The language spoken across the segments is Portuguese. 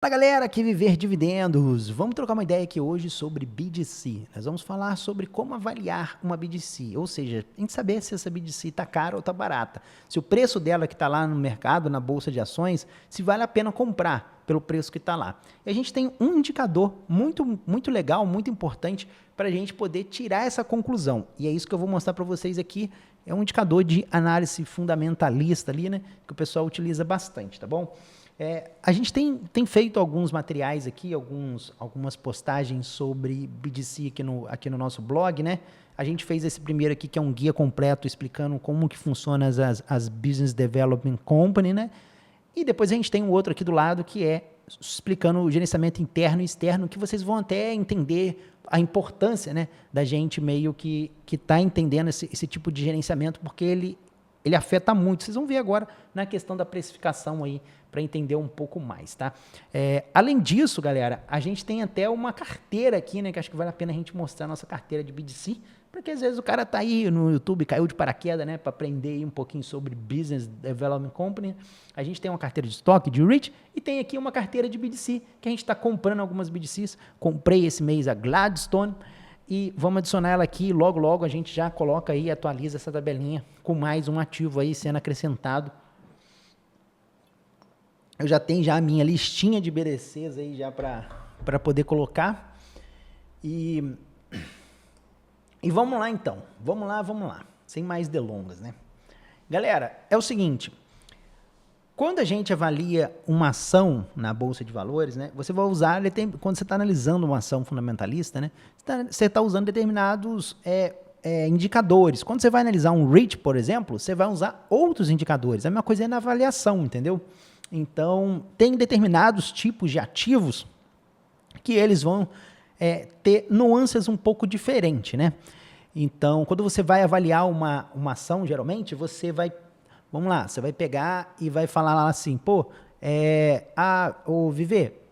Fala galera, aqui Viver Dividendos. Vamos trocar uma ideia aqui hoje sobre BDC. Nós vamos falar sobre como avaliar uma BDC, ou seja, a gente saber se essa BDC está cara ou está barata. Se o preço dela que está lá no mercado, na bolsa de ações, se vale a pena comprar pelo preço que está lá. E a gente tem um indicador muito legal, muito importante para a gente poder tirar essa conclusão. E é isso que eu vou mostrar para vocês aqui. É um indicador de análise fundamentalista ali, né? Que o pessoal utiliza bastante, tá bom? A gente tem feito alguns materiais aqui, algumas postagens sobre BDC aqui no nosso blog, né? A gente fez esse primeiro aqui, que é um guia completo explicando como que funciona as Business Development Company, né? E depois a gente tem um outro aqui do lado que é explicando o gerenciamento interno e externo, que vocês vão até entender a importância, né, da gente meio que tá entendendo esse tipo de gerenciamento, porque ele afeta muito. Vocês vão ver agora na questão da precificação aí, para entender um pouco mais, tá? Além disso, galera, a gente tem até uma carteira aqui, né, que acho que vale a pena a gente mostrar a nossa carteira de BDC, porque às vezes o cara tá aí no YouTube, caiu de paraquedas, né, para aprender aí um pouquinho sobre Business Development Company. A gente tem uma carteira de estoque, de REIT, e tem aqui uma carteira de BDC, que a gente está comprando algumas BDCs. Comprei esse mês a Gladstone, e vamos adicionar ela aqui, logo a gente já coloca aí, atualiza essa tabelinha com mais um ativo aí sendo acrescentado. Eu já tenho a minha listinha de BDCs aí já para poder colocar. E vamos lá então, vamos lá, sem mais delongas, né? Galera, é o seguinte, quando a gente avalia uma ação na Bolsa de Valores, né, você vai usar, quando você está analisando uma ação fundamentalista, né, você está usando determinados indicadores. Quando você vai analisar um REIT, por exemplo, você vai usar outros indicadores. A mesma coisa é na avaliação, entendeu? Então, tem determinados tipos de ativos que eles vão ter nuances um pouco diferentes, né? Então, quando você vai avaliar uma ação, geralmente, você vai, vamos lá, você vai pegar e vai falar lá assim, pô, Viver,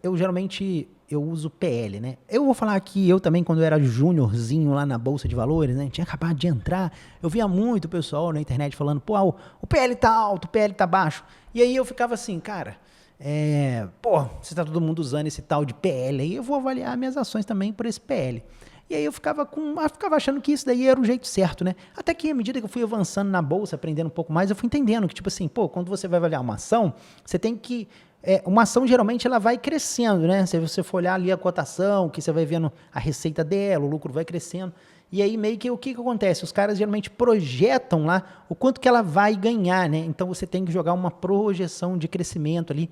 eu uso PL, né? Eu vou falar que eu também, quando eu era júniorzinho lá na Bolsa de Valores, né? Tinha acabado de entrar, eu via muito pessoal na internet falando, pô, o PL tá alto, o PL tá baixo. E aí eu ficava assim, cara, se tá todo mundo usando esse tal de PL aí, eu vou avaliar minhas ações também por esse PL. E aí eu ficava achando que isso daí era o jeito certo, né? Até que à medida que eu fui avançando na bolsa, aprendendo um pouco mais, eu fui entendendo que, tipo assim, pô, quando você vai avaliar uma ação, você tem que... uma ação, geralmente, ela vai crescendo, né? Se você for olhar ali a cotação, que você vai vendo a receita dela, o lucro vai crescendo. E aí, meio que, o que acontece? Os caras, geralmente, projetam lá o quanto que ela vai ganhar, né? Então, você tem que jogar uma projeção de crescimento ali.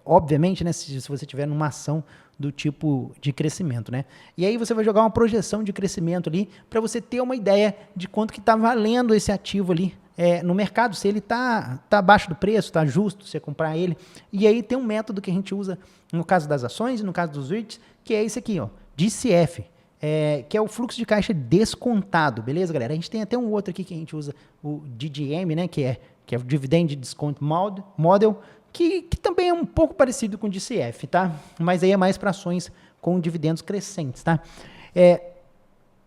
Obviamente, né? Se você tiver numa ação do tipo de crescimento, né? E aí você vai jogar uma projeção de crescimento ali para você ter uma ideia de quanto que está valendo esse ativo ali no mercado, se ele tá abaixo do preço, está justo você comprar ele. E aí tem um método que a gente usa no caso das ações e no caso dos REITs, que é esse aqui, ó, DCF, que é o fluxo de caixa descontado, beleza, galera? A gente tem até um outro aqui que a gente usa, o DDM, né, que é o Dividend Discount Model, que também é um pouco parecido com o DCF, tá? Mas aí é mais para ações com dividendos crescentes, tá?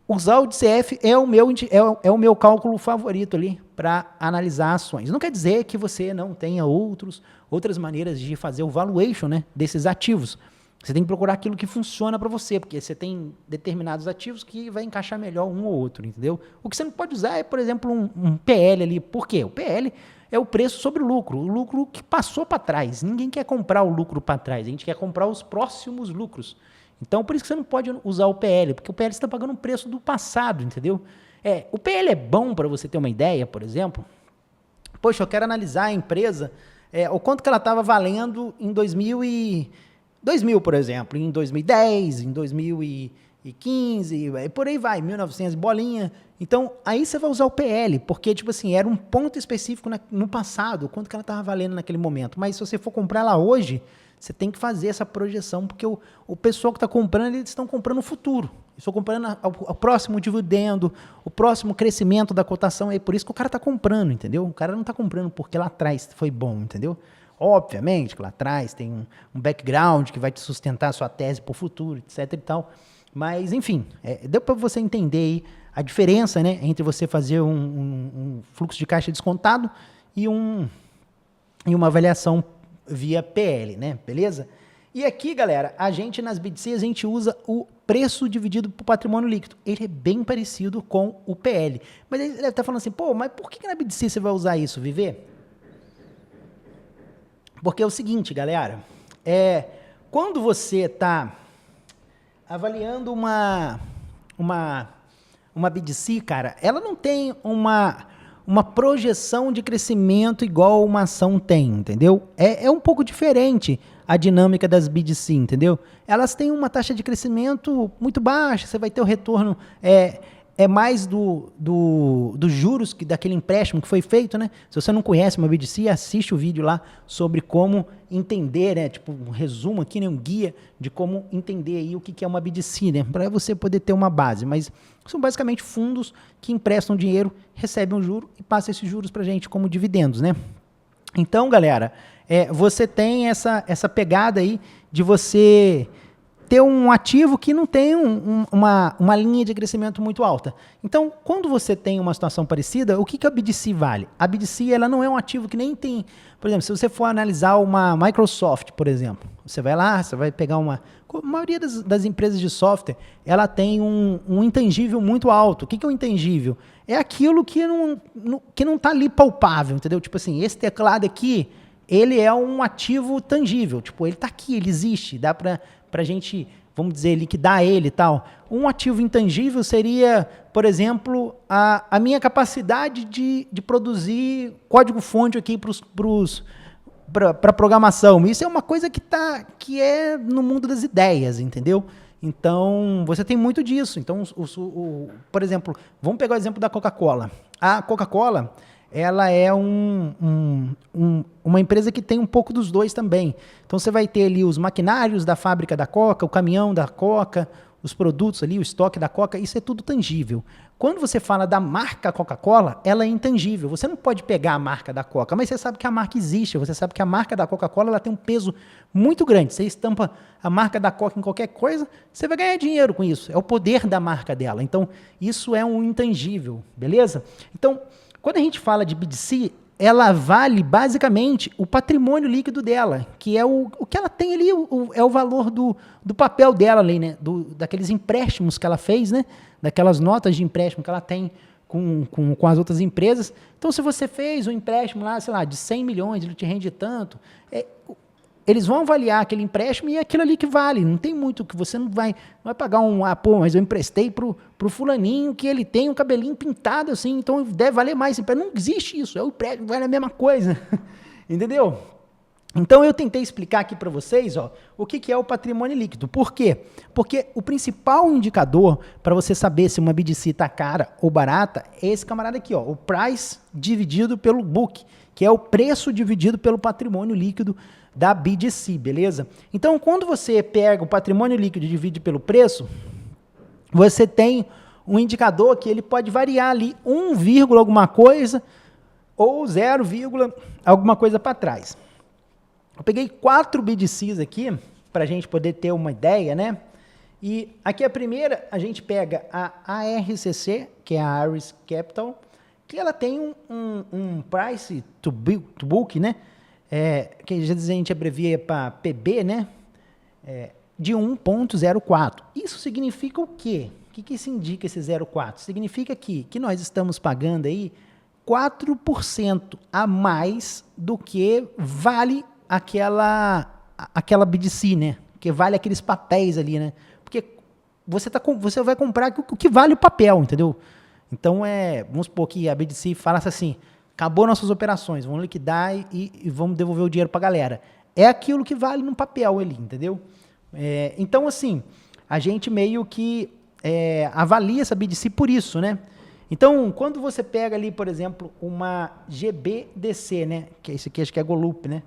Usar o DCF é o meu cálculo favorito ali para analisar ações. Não quer dizer que você não tenha outras maneiras de fazer o valuation, né, desses ativos. Você tem que procurar aquilo que funciona para você, porque você tem determinados ativos que vai encaixar melhor um ou outro, entendeu? O que você não pode usar é, por exemplo, um PL ali. Por quê? O PL é o preço sobre o lucro que passou para trás. Ninguém quer comprar o lucro para trás, a gente quer comprar os próximos lucros. Então, por isso que você não pode usar o PL, porque o PL você está pagando um preço do passado, entendeu? O PL é bom para você ter uma ideia, por exemplo. Poxa, eu quero analisar a empresa, o quanto que ela estava valendo em 2000, por exemplo, em 2010, em 2015, por aí vai, 1900 bolinha. Então, aí você vai usar o PL, porque, tipo assim, era um ponto específico no passado, quanto que ela estava valendo naquele momento. Mas se você for comprar ela hoje, você tem que fazer essa projeção, porque o pessoal que está comprando, eles estão comprando o futuro. Eles estão comprando o próximo dividendo, o próximo crescimento da cotação. É por isso que o cara está comprando, entendeu? O cara não está comprando porque lá atrás foi bom, entendeu? Obviamente que lá atrás tem um background que vai te sustentar a sua tese para o futuro, etc e tal. Mas, enfim, deu para você entender aí a diferença, né, entre você fazer um fluxo de caixa descontado e uma avaliação via PL, né? Beleza? E aqui, galera, a gente nas BDC, a gente usa o preço dividido por patrimônio líquido. Ele é bem parecido com o PL. Mas ele deve estar falando assim, pô, mas por que na BDC você vai usar isso, Viver? Porque é o seguinte, galera, quando você está avaliando uma BDC, cara, ela não tem uma projeção de crescimento igual uma ação tem, entendeu? É um pouco diferente a dinâmica das BDC, entendeu? Elas têm uma taxa de crescimento muito baixa, você vai ter o retorno, mais dos juros daquele empréstimo que foi feito, né? Se você não conhece uma BDC, assiste o vídeo lá sobre como entender, né? Tipo, um resumo aqui, né? Um guia de como entender aí o que é uma BDC, né? Para você poder ter uma base. Mas são basicamente fundos que emprestam dinheiro, recebem um juro e passam esses juros para a gente como dividendos, né? Então, galera, você tem essa pegada aí de você ter um ativo que não tem uma linha de crescimento muito alta. Então, quando você tem uma situação parecida, o que a BDC vale? A BDC ela não é um ativo que nem tem... Por exemplo, se você for analisar uma Microsoft, por exemplo, você vai lá, você vai pegar a maioria das empresas de software, ela tem um intangível muito alto. O que é um intangível? É aquilo que não está ali palpável, entendeu? Tipo assim, esse teclado aqui, ele é um ativo tangível. Tipo, ele está aqui, ele existe, dá para a gente, vamos dizer, liquidar ele e tal. Um ativo intangível seria, por exemplo, a minha capacidade de produzir código-fonte aqui para programação. Isso é uma coisa que é no mundo das ideias, entendeu? Então, você tem muito disso. Então, por exemplo, vamos pegar o exemplo da Coca-Cola. A Coca-Cola, ela é uma empresa que tem um pouco dos dois também. Então, você vai ter ali os maquinários da fábrica da Coca, o caminhão da Coca, os produtos ali, o estoque da Coca, isso é tudo tangível. Quando você fala da marca Coca-Cola, ela é intangível. Você não pode pegar a marca da Coca, mas você sabe que a marca existe, você sabe que a marca da Coca-Cola ela tem um peso muito grande. Você estampa a marca da Coca em qualquer coisa, você vai ganhar dinheiro com isso. É o poder da marca dela. Então, isso é um intangível, beleza? Então, quando a gente fala de BDC, ela vale basicamente o patrimônio líquido dela, que é o que ela tem ali, é o valor do papel dela ali, né? Daqueles empréstimos que ela fez, né? Daquelas notas de empréstimo que ela tem com as outras empresas. Então, se você fez um empréstimo lá, sei lá, de 100 milhões, ele te rende tanto, eles vão avaliar aquele empréstimo e é aquilo ali que vale. Não tem muito que você não vai pagar mas eu emprestei pro fulaninho que ele tem um cabelinho pintado assim, então deve valer mais. Não existe isso, é o empréstimo, vale a mesma coisa. Entendeu? Então eu tentei explicar aqui para vocês, o que é o patrimônio líquido. Por quê? Porque o principal indicador para você saber se uma BDC está cara ou barata é esse camarada aqui, o price dividido pelo book, que é o preço dividido pelo patrimônio líquido da BDC, beleza? Então, quando você pega o patrimônio líquido e divide pelo preço, você tem um indicador que ele pode variar ali 1, alguma coisa ou 0, alguma coisa para trás. Eu peguei 4 BDCs aqui para a gente poder ter uma ideia, né? E aqui a primeira, a gente pega a ARCC, que é a Ares Capital, que ela tem um price to book, né? Que às vezes a gente abrevia para PB, né? De 1,04. Isso significa o quê? O que isso indica, esse 0,4? Significa que nós estamos pagando aí 4% a mais do que vale aquela BDC, né? Que vale aqueles papéis ali, né? Porque você vai comprar o que vale o papel, entendeu? Então, vamos supor que a BDC falasse assim, acabou nossas operações, vamos liquidar e vamos devolver o dinheiro para a galera. É aquilo que vale no papel ali, entendeu? Então, assim, a gente meio que avalia essa BDC por isso, né? Então, quando você pega ali, por exemplo, uma GBDC, né? Que é isso aqui, acho que é Golup, né?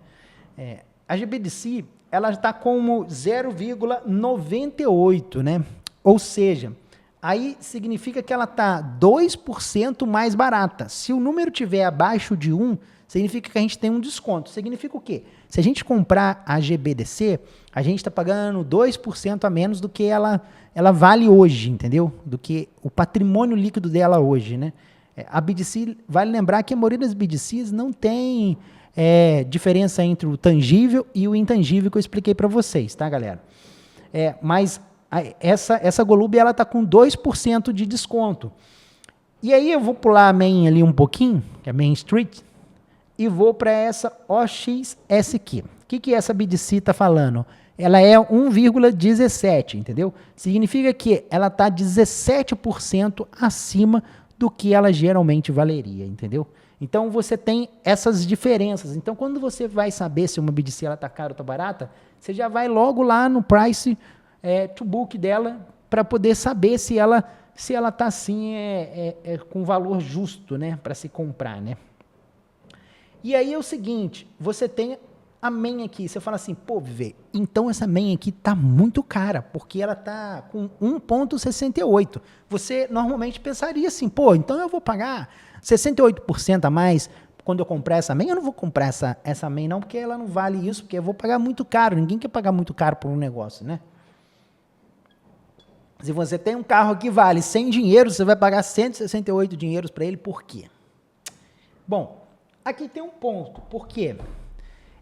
A GBDC, ela está como 0,98, né? Ou seja, aí significa que ela está 2% mais barata. Se o número tiver abaixo de 1, significa que a gente tem um desconto. Significa o quê? Se a gente comprar a GBDC, a gente está pagando 2% a menos do que ela vale hoje, entendeu? Do que o patrimônio líquido dela hoje, né? A BDC, vale lembrar que a maioria das BDCs não tem diferença entre o tangível e o intangível que eu expliquei para vocês, tá, galera? Mas essa Golub, ela tá com 2% de desconto. E aí eu vou pular a Main ali um pouquinho, que é Main Street, e vou para essa OXSQ. O que essa BDC está falando? Ela é 1,17, entendeu? Significa que ela está 17% acima do que ela geralmente valeria, entendeu? Então você tem essas diferenças. Então quando você vai saber se uma BDC está cara ou está barata, você já vai logo lá no price to book dela para poder saber se ela está assim com valor justo, né, para se comprar, né? E aí é o seguinte, você tem a Main aqui, você fala assim, pô, Viver, então essa Main aqui tá muito cara, porque ela tá com 1,68. Você normalmente pensaria assim, pô, então eu vou pagar 68% a mais quando eu comprar essa Main. Eu não vou comprar essa Main não, porque ela não vale isso, porque eu vou pagar muito caro. Ninguém quer pagar muito caro por um negócio, né? Se você tem um carro que vale 100 dinheiros, você vai pagar 168 dinheiros para ele, por quê? Bom, aqui tem um ponto, por quê?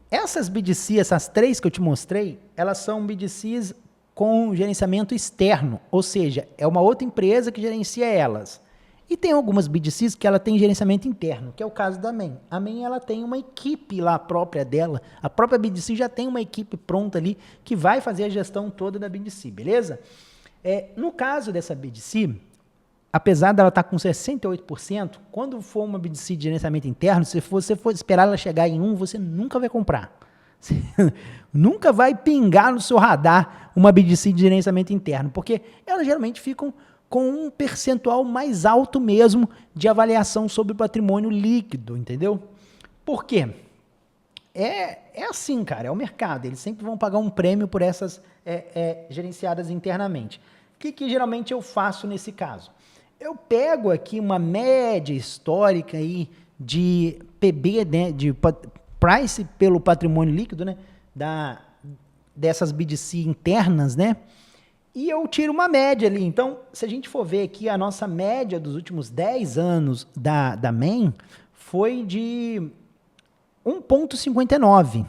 Essas BDCs, essas três que eu te mostrei, elas são BDCs com gerenciamento externo, ou seja, é uma outra empresa que gerencia elas. E tem algumas BDCs que ela tem gerenciamento interno, que é o caso da Main. A Main, ela tem uma equipe lá própria dela, a própria BDC já tem uma equipe pronta ali que vai fazer a gestão toda da BDC, beleza? No caso dessa BDC, apesar dela estar com 68%, quando for uma BDC de gerenciamento interno, se você for esperar ela chegar em 1, você nunca vai comprar. Você nunca vai pingar no seu radar uma BDC de gerenciamento interno, porque elas geralmente ficam com um percentual mais alto mesmo de avaliação sobre o patrimônio líquido, entendeu? Por quê? É assim, cara, é o mercado. Eles sempre vão pagar um prêmio por essas gerenciadas internamente. O que geralmente eu faço nesse caso? Eu pego aqui uma média histórica aí de PB, né, de price pelo patrimônio líquido, né, dessas BDC internas, né, e eu tiro uma média ali. Então, se a gente for ver aqui, a nossa média dos últimos 10 anos da Main foi de 1,59.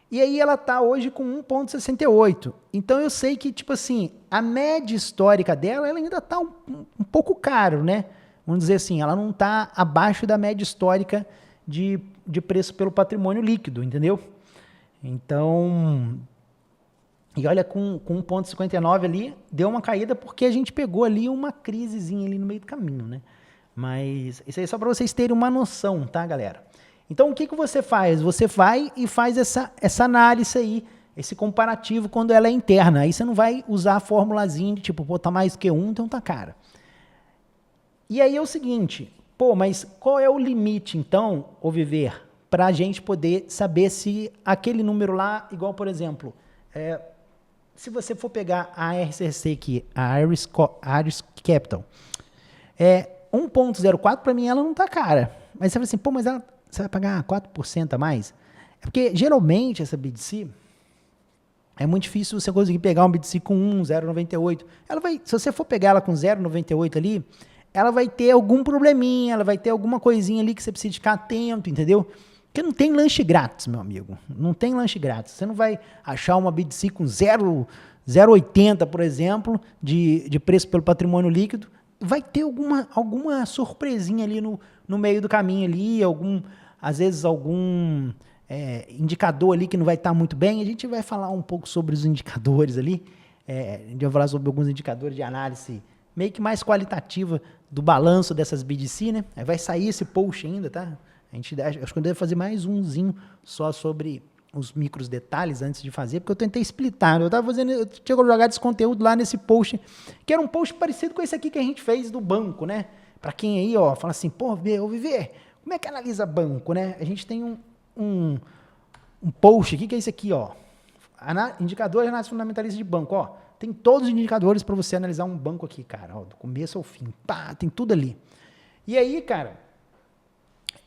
E aí ela está hoje com 1,68. Então eu sei que, tipo assim, a média histórica dela, ela ainda está um pouco caro, né? Vamos dizer assim, ela não está abaixo da média histórica de preço pelo patrimônio líquido, entendeu? Então, e olha, com 1,59 ali, deu uma caída porque a gente pegou ali uma crisezinha ali no meio do caminho, né? Mas isso aí é só para vocês terem uma noção, tá, galera? Então, o que você faz? Você vai e faz essa análise aí, esse comparativo quando ela é interna. Aí você não vai usar a formulazinha de tipo, pô, tá mais que 1, então tá cara. E aí é o seguinte, pô, mas qual é o limite, então, ô Viver, para a gente poder saber se aquele número lá, igual, por exemplo, se você for pegar a RCC aqui, a Iris Capital, 1,04 para mim ela não tá cara. Mas você fala assim, pô, mas você vai pagar 4% a mais? É porque, geralmente, essa BDC, é muito difícil você conseguir pegar uma BDC com 0,98. Ela vai, se você for pegar ela com 0,98 ali, ela vai ter algum probleminha, ela vai ter alguma coisinha ali que você precisa ficar atento, entendeu? Porque não tem lanche grátis, meu amigo. Não tem lanche grátis. Você não vai achar uma BDC com 0,80, por exemplo, de preço pelo patrimônio líquido. Vai ter alguma surpresinha ali no meio do caminho ali, às vezes algum indicador ali que não vai estar muito bem. A gente vai falar um pouco sobre os indicadores ali, a gente vai falar sobre alguns indicadores de análise meio que mais qualitativa do balanço dessas BDC, né? Aí vai sair esse post ainda, tá? Acho que eu devo fazer mais umzinho só sobre os micros detalhes antes de fazer, porque eu tentei explicar. Eu tinha jogado esse conteúdo lá nesse post, que era um post parecido com esse aqui que a gente fez do banco, né? Para quem aí, ó, fala assim, pô, Viver, como é que analisa banco, né? A gente tem um post aqui, que é esse aqui, ó. Indicador de análise fundamentalista de banco, ó. Tem todos os indicadores para você analisar um banco aqui, cara, ó, do começo ao fim. Pá, tem tudo ali. E aí, cara,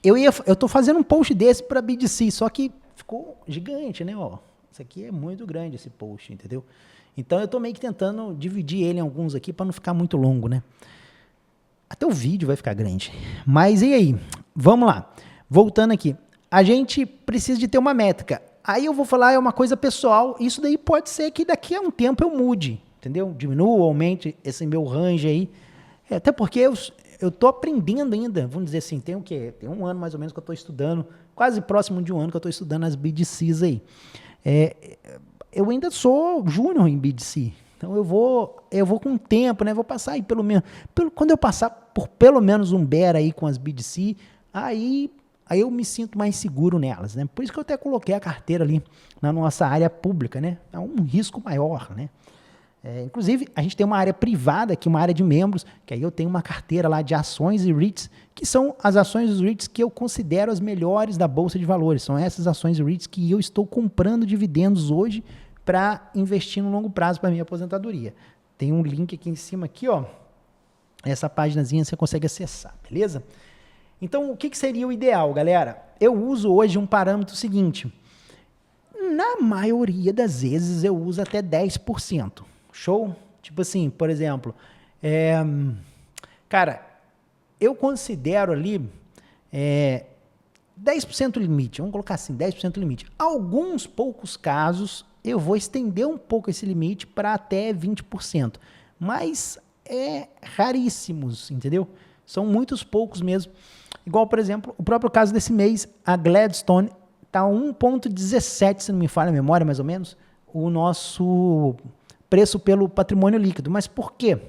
eu tô fazendo um post desse para BDC, só que ficou gigante, né, ó. Isso aqui é muito grande, esse post, entendeu? Então eu tô meio que tentando dividir ele em alguns aqui para não ficar muito longo, né? Até o vídeo vai ficar grande. Mas e aí? Vamos lá. Voltando aqui. a gente precisa de ter uma métrica. Aí eu vou falar, é uma coisa pessoal, isso daí pode ser que daqui a um tempo eu mude, entendeu? Diminua, aumente esse meu range aí. Até porque eu tô aprendendo ainda, vamos dizer assim, tem o quê? Tem um ano mais ou menos que eu estou estudando, quase próximo de um ano que eu estou estudando as BDCs aí. Eu ainda sou júnior em BDC, então eu vou com o tempo, né? Vou passar aí quando eu passar por pelo menos um bear aí com as BDC, aí eu me sinto mais seguro nelas, né? Por isso que eu até coloquei a carteira ali na nossa área pública, né? É um risco maior, né? Inclusive, a gente tem uma área privada aqui, uma área de membros, que aí eu tenho uma carteira lá de ações e REITs, que são as ações dos REITs que eu considero as melhores da Bolsa de Valores. São essas ações e REITs que eu estou comprando dividendos hoje para investir no longo prazo para minha aposentadoria. Tem um link aqui em cima, aqui, ó. Essa paginazinha você consegue acessar, beleza? Então, o que seria o ideal, galera? Eu uso hoje um parâmetro seguinte. Na maioria das vezes, eu uso até 10%. Show? Tipo assim, por exemplo, cara, eu considero ali 10% limite. Vamos colocar assim, 10% limite. Alguns poucos casos, eu vou estender um pouco esse limite para até 20%. Mas raríssimos, entendeu? São muitos poucos mesmo. Igual, por exemplo, o próprio caso desse mês, a Gladstone está 1,17, se não me falha a memória, mais ou menos, o nosso preço pelo patrimônio líquido. Mas por quê?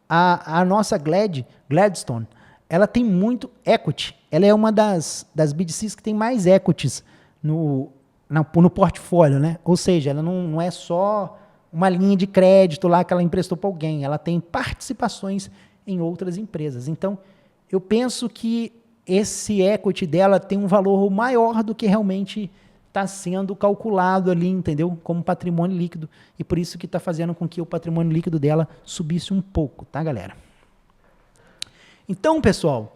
A nossa Gladstone, ela tem muito equity. Ela é uma das BDCs que tem mais equities no portfólio, né? Ou seja, ela não é só uma linha de crédito lá que ela emprestou para alguém. Ela tem participações em outras empresas. Então, eu penso que esse equity dela tem um valor maior do que realmente está sendo calculado ali, entendeu? Como patrimônio líquido. E por isso que está fazendo com que o patrimônio líquido dela subisse um pouco, tá, galera? Então, pessoal,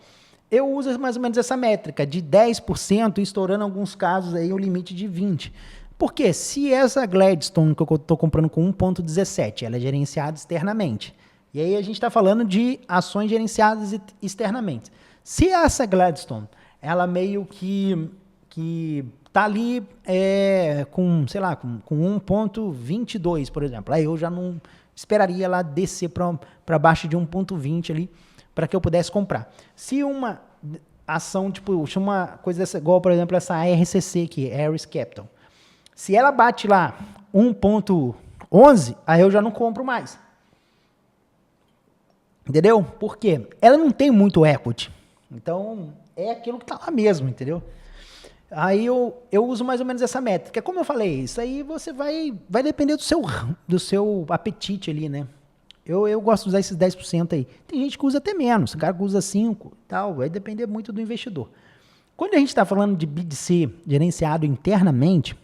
eu uso mais ou menos essa métrica de 10%, estourando em alguns casos aí o limite de 20%. Porque se essa Gladstone que eu estou comprando com 1,17, ela é gerenciada externamente. E aí a gente está falando de ações gerenciadas externamente. Se essa Gladstone, ela meio que está ali com, sei lá, com 1,22, por exemplo, aí eu já não esperaria ela descer para baixo de 1,20 ali, para que eu pudesse comprar. Se uma ação, tipo, uma coisa dessa, igual, por exemplo, essa RCC aqui, Ares Capital, se ela bate lá 1,11, aí eu já não compro mais. Entendeu? Por quê? Ela não tem muito equity. Então, é aquilo que está lá mesmo, entendeu? Aí eu uso mais ou menos essa métrica. Como eu falei, isso aí você vai depender do seu apetite ali, né? Eu gosto de usar esses 10% aí. Tem gente que usa até menos, o cara que usa 5% e tal, vai depender muito do investidor. Quando a gente está falando de BDC gerenciado internamente,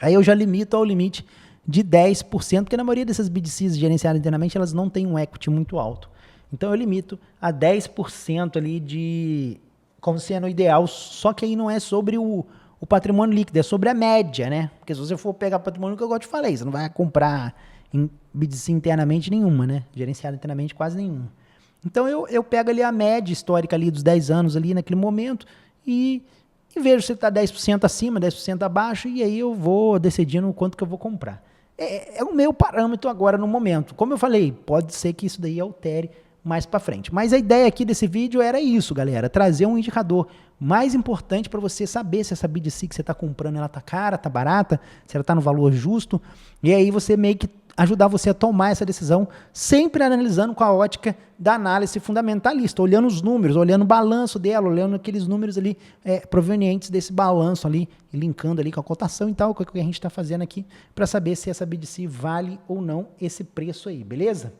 aí eu já limito ao limite de 10%, porque na maioria dessas BDCs gerenciadas internamente, elas não têm um equity muito alto. Então eu limito a 10% ali como sendo o ideal, só que aí não é sobre o patrimônio líquido, é sobre a média, né? Porque se você for pegar patrimônio, que eu gosto de falar, você não vai comprar em BDC internamente nenhuma, né? Gerenciada internamente quase nenhuma. Então eu pego ali a média histórica ali dos 10 anos ali naquele momento e vejo se está 10% acima, 10% abaixo, e aí eu vou decidindo o quanto que eu vou comprar. É o meu parâmetro agora no momento. Como eu falei, pode ser que isso daí altere mais para frente. Mas a ideia aqui desse vídeo era isso, galera, trazer um indicador mais importante para você saber se essa BDC que você está comprando, ela está cara, está barata, se ela está no valor justo, e aí você meio que ajudar você a tomar essa decisão, sempre analisando com a ótica da análise fundamentalista, olhando os números, olhando o balanço dela, olhando aqueles números ali provenientes desse balanço ali, e linkando ali com a cotação e tal, que é o que a gente está fazendo aqui, para saber se essa BDC vale ou não esse preço aí, beleza?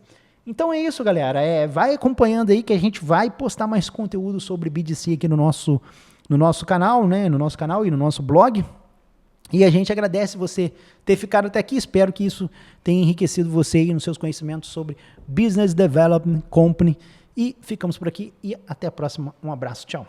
Então é isso, galera, vai acompanhando aí que a gente vai postar mais conteúdo sobre BDC aqui no nosso canal, né, no nosso canal e no nosso blog. E a gente agradece você ter ficado até aqui. Espero que isso tenha enriquecido você aí nos seus conhecimentos sobre Business Development Company. E ficamos por aqui e até a próxima. Um abraço. Tchau.